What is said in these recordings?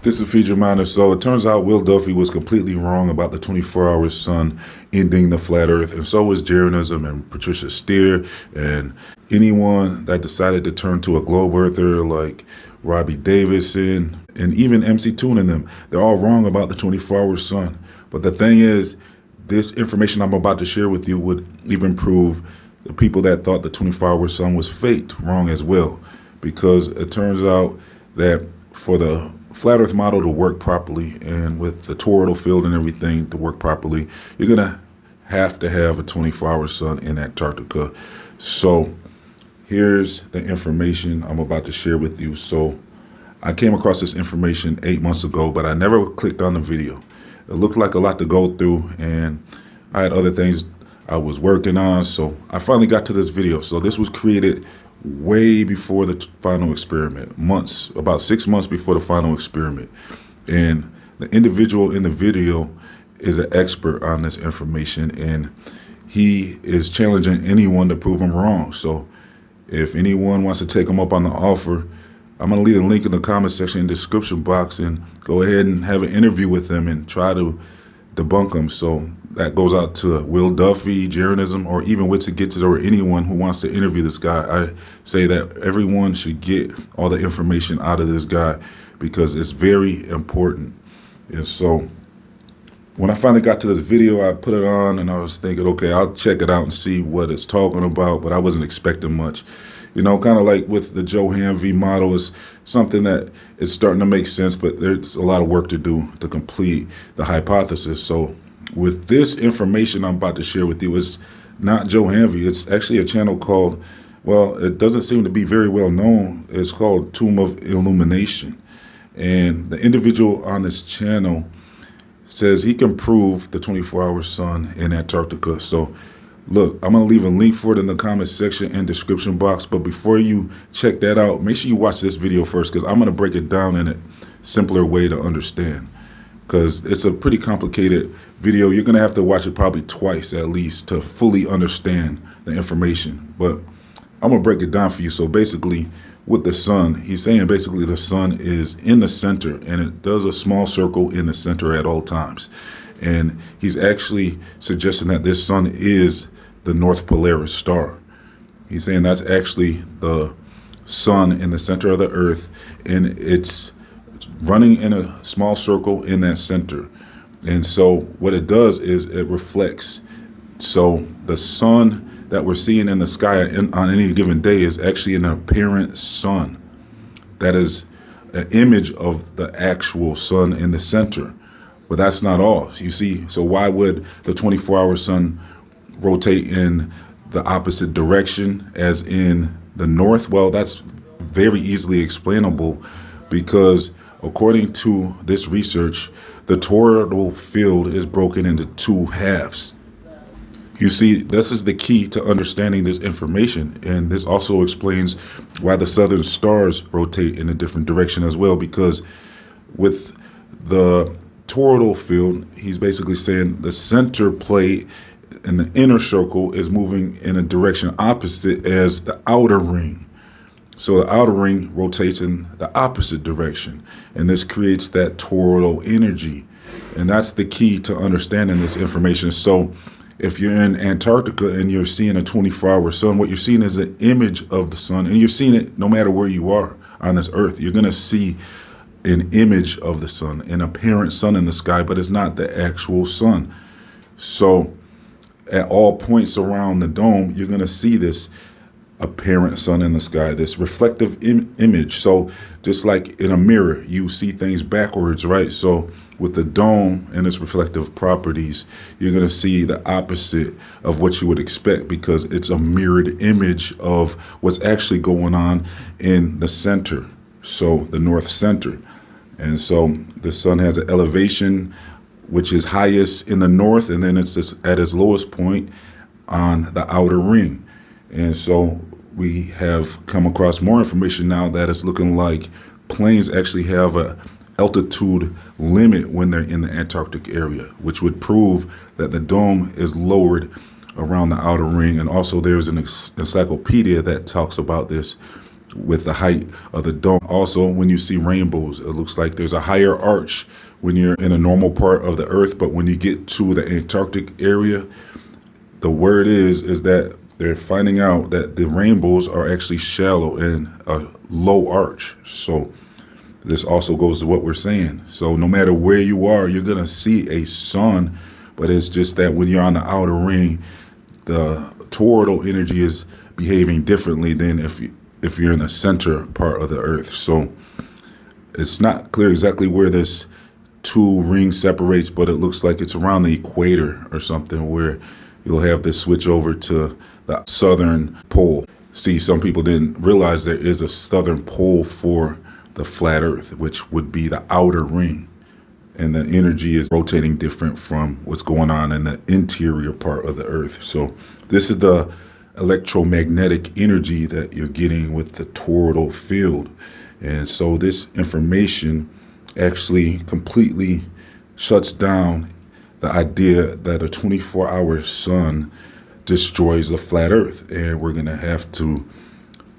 This is Feed Your Mind. So it turns out Will Duffy was completely wrong about the 24-hour sun ending the flat earth, and so was Jeranism and Patricia Steer and anyone that decided to turn to a globe earther like Robbie Davidson and even MC Toon and them. They're all wrong about the 24-hour sun. But the thing is, this information I'm about to share with you would even prove the people that thought the 24-hour sun was faked wrong as well, because it turns out that for the flat earth model to work properly and with the toroidal field and everything to work properly, you're gonna have to have a 24-hour sun in Antarctica. So here's the information I'm about to share with you. So I came across this information 8 months ago, but I never clicked on the video. It looked like a lot to go through, and I had other things I was working on, so I finally got to this video. So this was created way before the final experiment, about 6 months before the final experiment. And the individual in the video is an expert on this information, and he is challenging anyone to prove him wrong. So if anyone wants to take him up on the offer, I'm going to leave a link in the comment section and description box, and go ahead and have an interview with him and try to debunk him. So that goes out to Will Duffy, Jeranism, or even Wits It Gets It, or anyone who wants to interview this guy. I say that everyone should get all the information out of this guy because it's very important. And so when I finally got to this video, I put it on and I was thinking, okay, I'll check it out and see what it's talking about, but I wasn't expecting much. You know, kind of like with the Joe Hanvey model, is something that is starting to make sense, but there's a lot of work to do to complete the hypothesis. So with this information I'm about to share with you, it's not Joe Hanvey. It's actually a channel called, well, it doesn't seem to be very well known. It's called Tomb of Illumination. And the individual on this channel says he can prove the 24-hour sun in Antarctica. So look, I'm going to leave a link for it in the comment section and description box. But before you check that out, make sure you watch this video first, because I'm going to break it down in a simpler way to understand, because it's a pretty complicated video. You're going to have to watch it probably twice at least to fully understand the information. But I'm going to break it down for you. So basically, with the sun, he's saying basically the sun is in the center, and it does a small circle in the center at all times. And he's actually suggesting that this sun is the North Polaris star. He's saying that's actually the sun in the center of the earth, and it's running in a small circle in that center. And so what it does is it reflects. So the sun that we're seeing in the sky on any given day is actually an apparent sun. That is an image of the actual sun in the center. But that's not all, you see. So why would the 24-hour sun rotate in the opposite direction as in the north? Well, that's very easily explainable, because according to this research, the toroidal field is broken into two halves. You see, this is the key to understanding this information, and this also explains why the southern stars rotate in a different direction as well, because with the toroidal field, he's basically saying the center plate and the inner circle is moving in a direction opposite as the outer ring. So the outer ring rotates in the opposite direction, and this creates that toroidal energy. And that's the key to understanding this information. So if you're in Antarctica and you're seeing a 24-hour sun, what you're seeing is an image of the sun, and you're seeing it no matter where you are on this earth. You're going to see an image of the sun, an apparent sun in the sky, but it's not the actual sun. So at all points around the dome, you're going to see this apparent sun in the sky, this reflective image. So just like in a mirror, you see things backwards, right? So with the dome and its reflective properties, you're going to see the opposite of what you would expect, because it's a mirrored image of what's actually going on in the center, so the north center. And so the sun has an elevation which is highest in the north, and then it's just at its lowest point on the outer ring. And so we have come across more information now that it's looking like planes actually have a altitude limit when they're in the Antarctic area, which would prove that the dome is lowered around the outer ring. And also there's an encyclopedia that talks about this with the height of the dome. Also, when you see rainbows, it looks like there's a higher arch when you're in a normal part of the earth, but when you get to the Antarctic area, the word is that they're finding out that the rainbows are actually shallow and a low arch. So this also goes to what we're saying. So no matter where you are, you're going to see a sun, but it's just that when you're on the outer ring, the toroidal energy is behaving differently than if you're in the center part of the earth. So it's not clear exactly where this two ring separates, but it looks like it's around the equator or something, where you'll have this switch over to the southern pole. See, some people didn't realize there is a southern pole for the flat earth, which would be the outer ring. And the energy is rotating different from what's going on in the interior part of the earth. So this is the electromagnetic energy that you're getting with the toroidal field. And so this information actually completely shuts down the idea that a 24-hour sun destroys the flat earth. And we're going to have to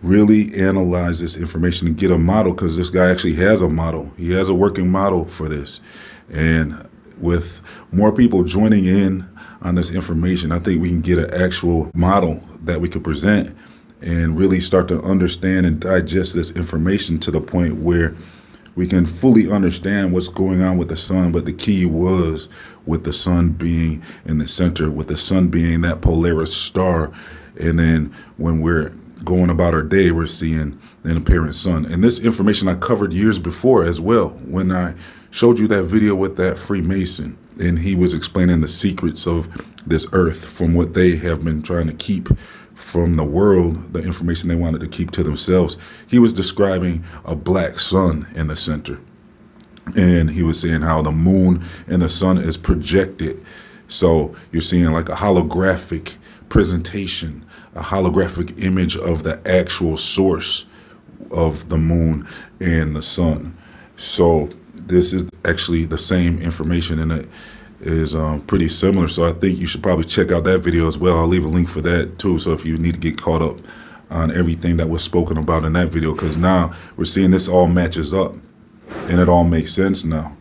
really analyze this information and get a model, because this guy actually has a model. He has a working model for this. And with more people joining in on this information, I think we can get an actual model that we could present and really start to understand and digest this information to the point where we can fully understand what's going on with the sun. But the key was with the sun being in the center, with the sun being that Polaris star. And then when we're going about our day, we're seeing an apparent sun. And this information I covered years before as well, when I showed you that video with that Freemason, and he was explaining the secrets of this earth from what they have been trying to keep from the world, the information they wanted to keep to themselves. He was describing a black sun in the center. And he was saying how the moon and the sun is projected. So you're seeing like a holographic presentation, a holographic image of the actual source of the moon and the sun. So this is actually the same information, and it is pretty similar. So I think you should probably check out that video as well. I'll leave a link for that too. So if you need to get caught up on everything that was spoken about in that video, because now we're seeing this all matches up and it all makes sense now.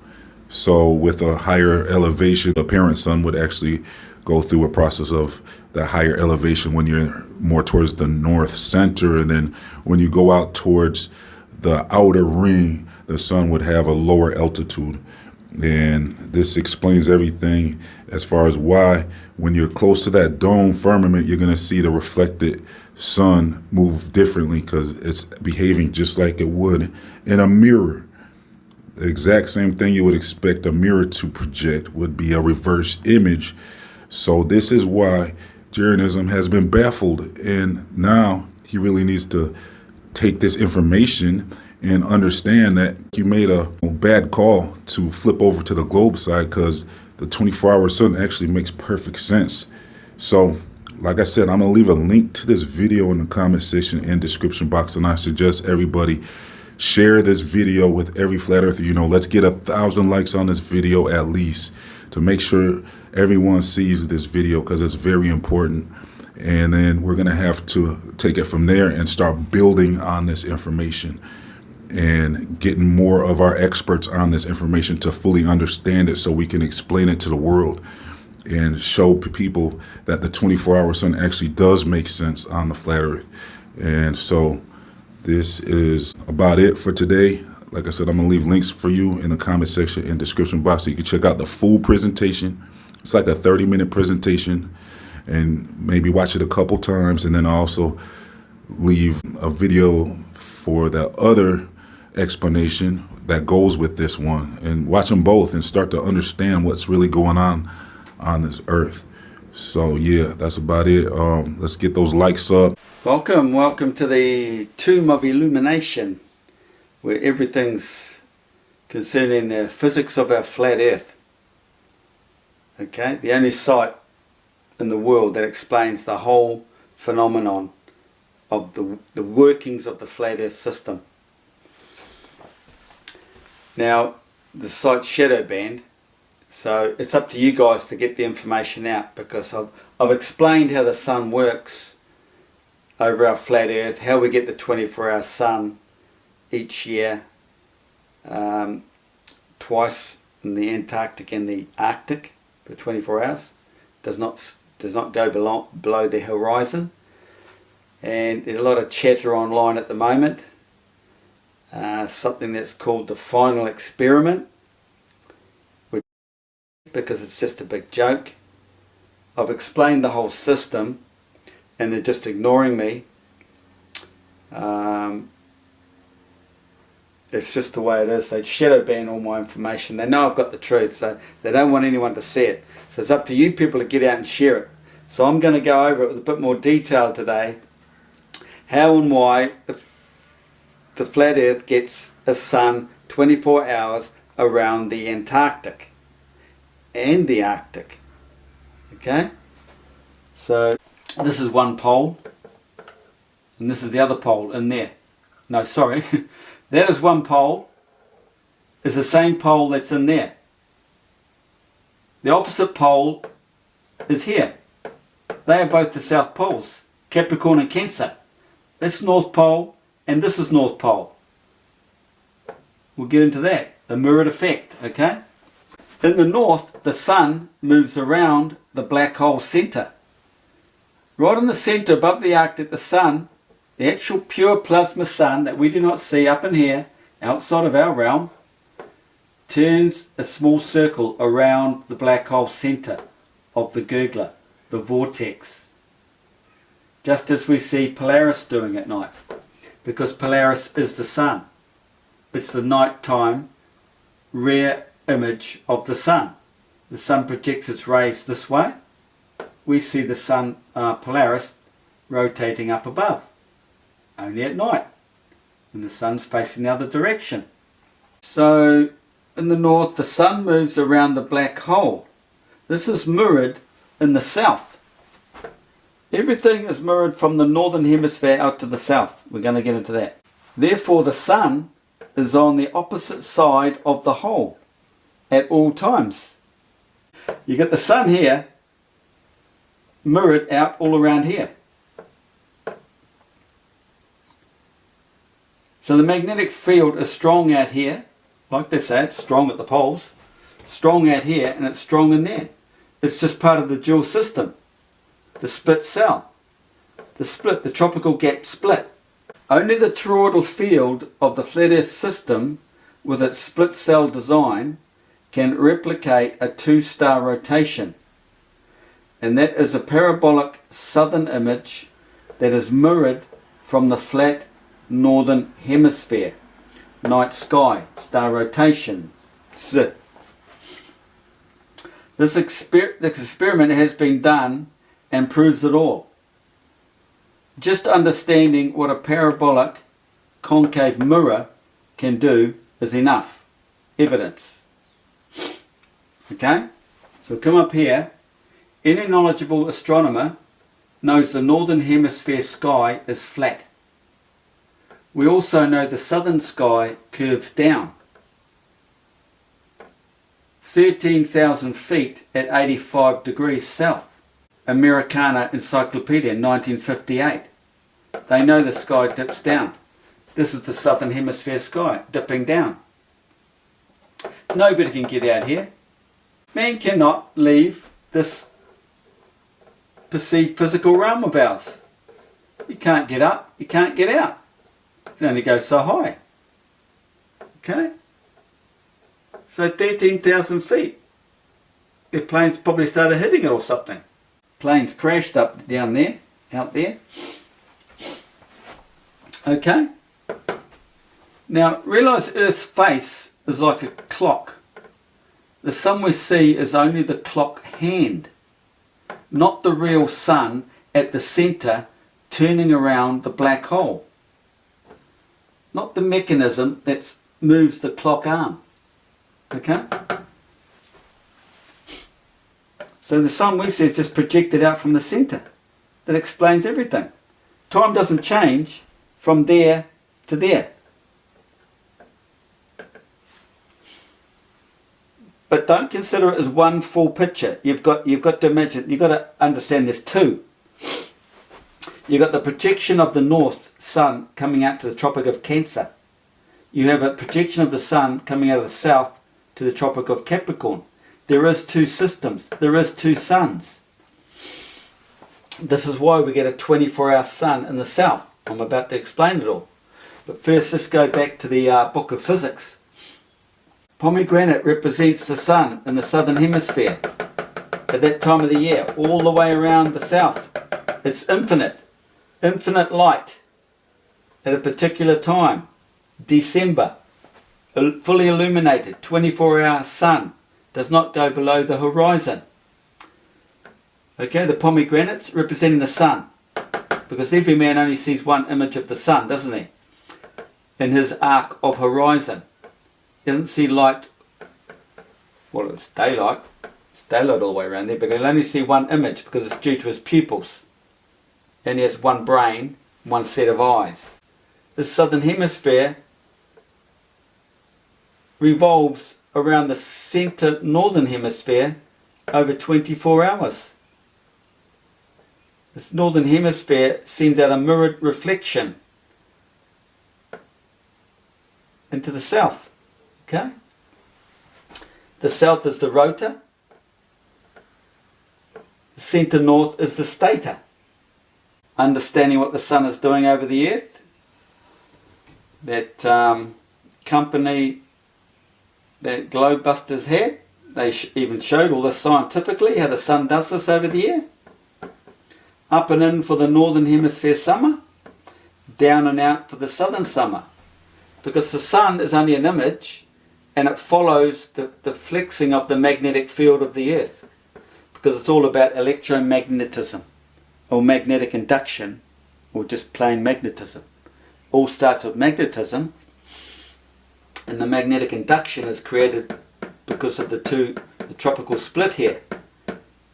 So with a higher elevation, the parent sun would actually go through a process of the higher elevation when you're more towards the north center. And then when you go out towards the outer ring, the sun would have a lower altitude. And this explains everything as far as why when you're close to that dome firmament, you're going to see the reflected sun move differently, because it's behaving just like it would in a mirror. The exact same thing you would expect a mirror to project would be a reverse image. So this is why Jeranism has been baffled, and now he really needs to take this information and understand that you made a bad call to flip over to the globe side, because the 24-hour sun actually makes perfect sense. So like I said, I'm gonna leave a link to this video in the comment section and description box, and I suggest everybody share this video with every flat earther you know. Let's get 1,000 likes on this video at least, to make sure everyone sees this video, because it's very important. And then we're gonna have to take it from there and start building on this information and getting more of our experts on this information to fully understand it, so we can explain it to the world and show people that the 24-hour sun actually does make sense on the flat earth. And so this is about it for today. Like I said, I'm gonna leave links for you in the comment section and description box, so you can check out the full presentation. It's like a 30-minute presentation, and maybe watch it a couple times. And then I also leave a video for the other explanation that goes with this one, and watch them both and start to understand what's really going on this earth. So yeah, that's about it. Let's get those likes up. Welcome to the Tomb of Illumination, where everything's concerning the physics of our flat earth. Okay, the only site in the world that explains the whole phenomenon of the workings of the flat earth system. Now, the site's shadow banned, so it's up to you guys to get the information out, because I've explained how the sun works over our flat earth, how we get the 24-hour sun each year, twice in the Antarctic and the Arctic for 24 hours, does not go below the horizon. And there's a lot of chatter online at the moment, something that's called the final experiment, because it's just a big joke. I've explained the whole system and they're just ignoring me. It's just the way it is. They shadow ban all my information. They know I've got the truth, so they don't want anyone to see it. So it's up to you people to get out and share it. So I'm going to go over it with a bit more detail today. How and why the flat earth gets a sun 24 hours around the Antarctic and the Arctic. Okay? So this is one pole and this is the other pole in there. No, sorry. That is one pole. Is the same pole that's in there. The opposite pole is here. They are both the South Poles, Capricorn and Cancer. That's North Pole and this is North Pole. We'll get into that. The mirrored effect, okay? In the north, the sun moves around the black hole centre. Right in the centre above the Arctic, the sun, the actual pure plasma sun that we do not see up in here, outside of our realm, turns a small circle around the black hole centre of the gurgler, the vortex. Just as we see Polaris doing at night. Because Polaris is the sun. It's the nighttime rare image of the sun. The sun projects its rays this way. We see the sun, Polaris, rotating up above. Only at night. And the sun's facing the other direction. So, in the north, the sun moves around the black hole. This is mirrored in the south. Everything is mirrored from the northern hemisphere out to the south. We're going to get into that. Therefore, the sun is on the opposite side of the hole at all times. You get the sun here mirrored out all around here. So the magnetic field is strong out here, like they say, it's strong at the poles, strong out here, and it's strong in there. It's just part of the dual system, the split cell, the tropical gap split. Only the toroidal field of the flat earth system with its split cell design can replicate a two-star rotation, and that is a parabolic southern image that is mirrored from the flat northern hemisphere, night sky, star rotation. This experiment has been done and proves it all. Just understanding what a parabolic concave mirror can do is enough evidence. Okay, so come up here. Any knowledgeable astronomer knows the northern hemisphere sky is flat. We also know the southern sky curves down. 13,000 feet at 85 degrees south. Americana Encyclopedia, 1958. They know the sky dips down. This is the southern hemisphere sky, dipping down. Nobody can get out here. Man cannot leave this perceived physical realm of ours. You can't get up, you can't get out. You can only go so high. Okay? So 13,000 feet. The planes probably started hitting it or something. Planes crashed up down there, out there. Okay? Now realise Earth's face is like a clock. The sun we see is only the clock hand, not the real sun at the centre turning around the black hole. Not the mechanism that moves the clock arm. Okay? So the sun we see is just projected out from the centre. That explains everything. Time doesn't change from there to there. But don't consider it as one full picture. You've got to imagine, you've got to understand there's two. You've got the projection of the north sun coming out to the Tropic of Cancer. You have a projection of the sun coming out of the south to the Tropic of Capricorn. There is two systems. There is two suns. This is why we get a 24-hour sun in the south. I'm about to explain it all. But first, let's go back to the book of physics. Pomegranate represents the sun in the southern hemisphere at that time of the year, all the way around the south. It's infinite light at a particular time. December, fully illuminated, 24-hour sun, does not go below the horizon. Okay, the pomegranates representing the sun, because every man only sees one image of the sun, doesn't he? In his arc of horizon. He doesn't see light, well, it's daylight all the way around there, but he'll only see one image because it's due to his pupils. And he has one brain, one set of eyes. The southern hemisphere revolves around the centre northern hemisphere over 24 hours. This northern hemisphere sends out a mirrored reflection into the south. Okay? The south is the rotor. The centre north is the stator. Understanding what the sun is doing over the earth. That company that Globebusters had, they even showed all this scientifically, how the sun does this over the year. Up and in for the northern hemisphere summer, down and out for the southern summer. Because the sun is only an image, and it follows the flexing of the magnetic field of the earth. Because it's all about electromagnetism, or magnetic induction, or just plain magnetism. All starts with magnetism, and the magnetic induction is created because of the tropical split here.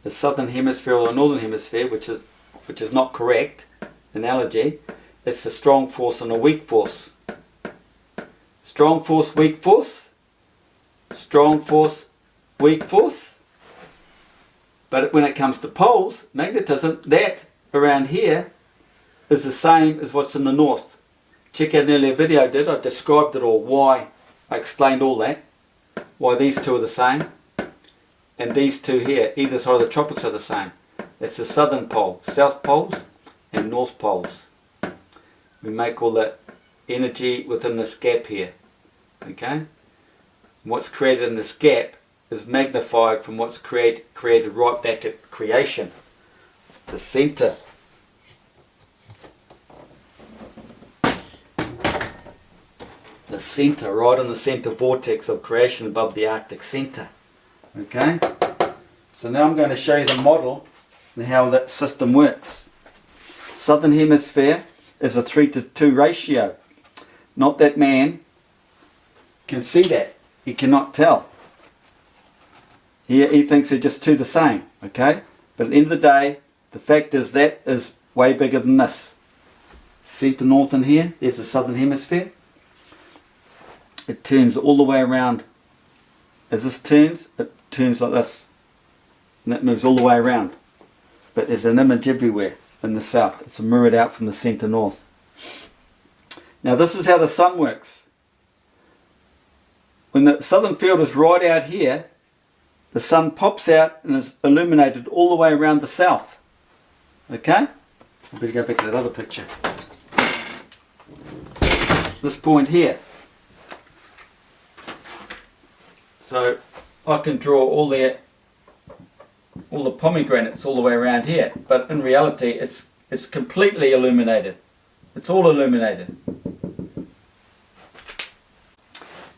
The southern hemisphere or the northern hemisphere, which is not correct analogy. It's a strong force and a weak force. Strong force, weak force. Strong force, weak force. But when it comes to poles, magnetism, that around here is the same as what's in the north. Check out an earlier video I did. I described it all, why I explained all that. Why these two are the same. And these two here, either side of the tropics, are the same. That's the southern pole, south poles and north poles. We make all the energy within this gap here. Okay? And what's created in this gap is magnified from what's created right back at creation. The centre. The centre, right in the centre vortex of creation above the Arctic centre. Okay? So now I'm going to show you the model and how that system works. Southern hemisphere is a 3:2 ratio. Not that man can see that. He cannot tell. He thinks they're just two the same. Okay? But at the end of the day, the fact is that is way bigger than this. Centre north in here, there's the southern hemisphere. It turns all the way around. As this turns, it turns like this. And that moves all the way around. But there's an image everywhere in the south. It's mirrored out from the centre north. Now this is how the sun works. When the southern field is right out here, the sun pops out and is illuminated all the way around the south. Okay? I better go back to that other picture. This point here. So I can draw all the pomegranates all the way around here, but in reality it's completely illuminated. It's all illuminated.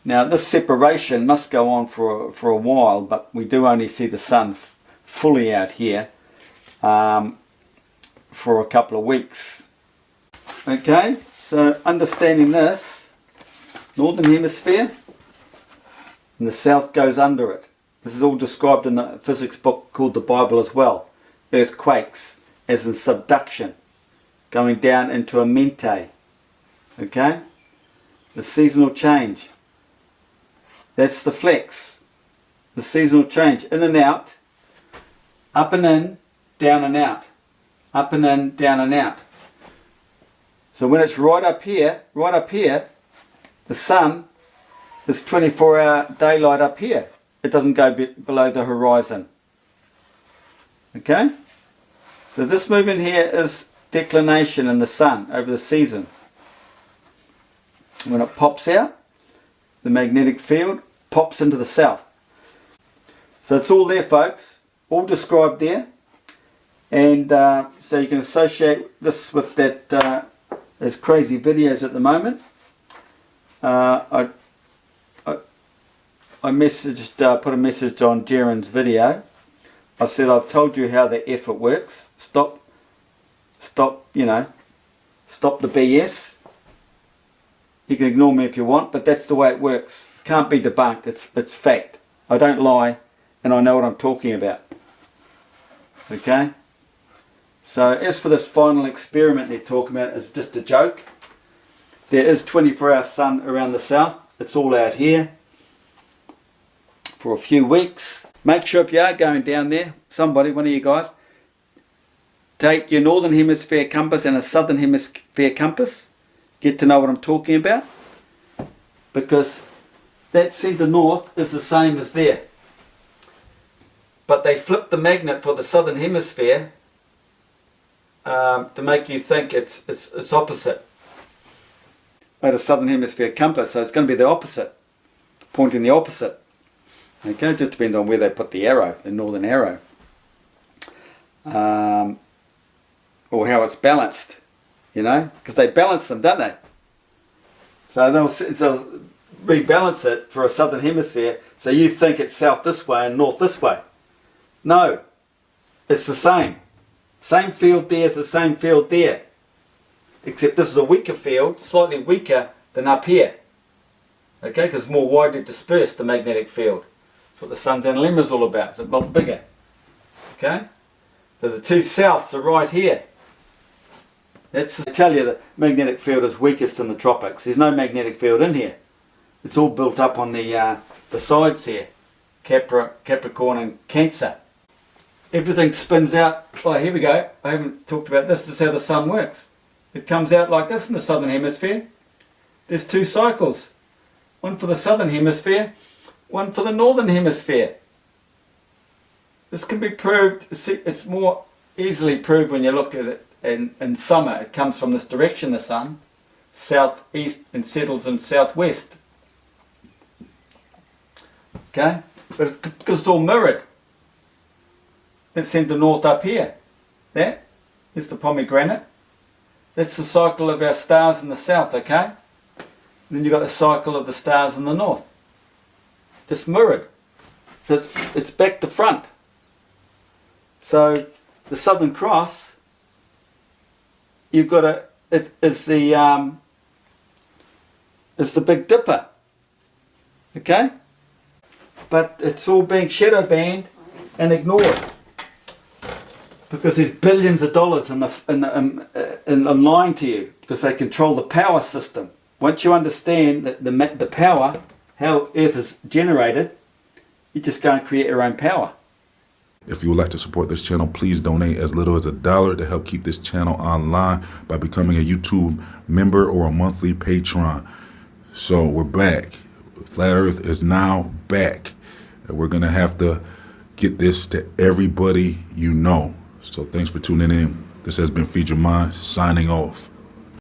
Now this separation must go on for a while, but we do only see the sun fully out here for a couple of weeks. Okay, so understanding this, northern hemisphere, and the south goes under it. This is all described in the physics book called the Bible as well. Earthquakes, as in subduction, going down into a mente. Okay? The seasonal change. That's the flex. The seasonal change. In and out. Up and in, down and out. Up and in, down and out. So when it's right up here, the sun is 24-hour daylight up here. It doesn't go below the horizon. Okay? So this movement here is declination in the sun over the season. When it pops out, the magnetic field pops into the south. So it's all there, folks, all described there. And so you can associate this with that. There's crazy videos at the moment. I messaged, put a message on Jaren's video. I said, I've told you how the effort works. Stop, stop the BS. You can ignore me if you want, but that's the way it works. Can't be debunked. It's fact. I don't lie, and I know what I'm talking about. Okay? So as for this final experiment they're talking about, it's just a joke. There is 24-hour sun around the south. It's all out here for a few weeks. Make sure if you are going down there, somebody, one of you guys, take your northern hemisphere compass and a southern hemisphere compass. Get to know what I'm talking about. Because that centre north is the same as there. But they flip the magnet for the southern hemisphere to make you think it's opposite. At a southern hemisphere compass, so it's going to be the opposite, pointing the opposite. Okay, it just depends on where they put the arrow, the northern arrow, or how it's balanced, you know, because they balance them, don't they? So they'll rebalance it for a southern hemisphere, so you think it's south this way and north this way. No, it's the same. Same field there is the same field there. Except this is a weaker field, slightly weaker than up here. Okay, because it's more widely dispersed, the magnetic field. That's what the sun's dilemma is all about. It's a lot bigger. Okay? So the two souths are right here. That's to tell you the magnetic field is weakest in the tropics. There's no magnetic field in here. It's all built up on the sides here. Capricorn and Cancer. Everything spins out. Oh, here we go. I haven't talked about this. This is how the sun works. It comes out like this in the southern hemisphere. There's two cycles. One for the southern hemisphere, one for the northern hemisphere. This can be proved. It's more easily proved when you look at it in summer. It comes from this direction, the sun, southeast, and settles in southwest. Okay? But it's because it's all mirrored. Let's send the north up here. There. Here's the pomegranate. That's the cycle of our stars in the south, okay? And then you've got the cycle of the stars in the north. Just mirrored. So it's back to front. So the Southern Cross, you've got it's the Big Dipper. Okay? But it's all being shadow banned and ignored. Because there's billions of dollars in lying to you, because they control the power system. Once you understand that the power, how Earth is generated, you just go and create your own power. If you would like to support this channel, please donate as little as $1 to help keep this channel online by becoming a YouTube member or a monthly patron. So we're back. Flat Earth is now back. And we're going to have to get this to everybody you know. So thanks for tuning in. This has been Feed Your Mind, signing off.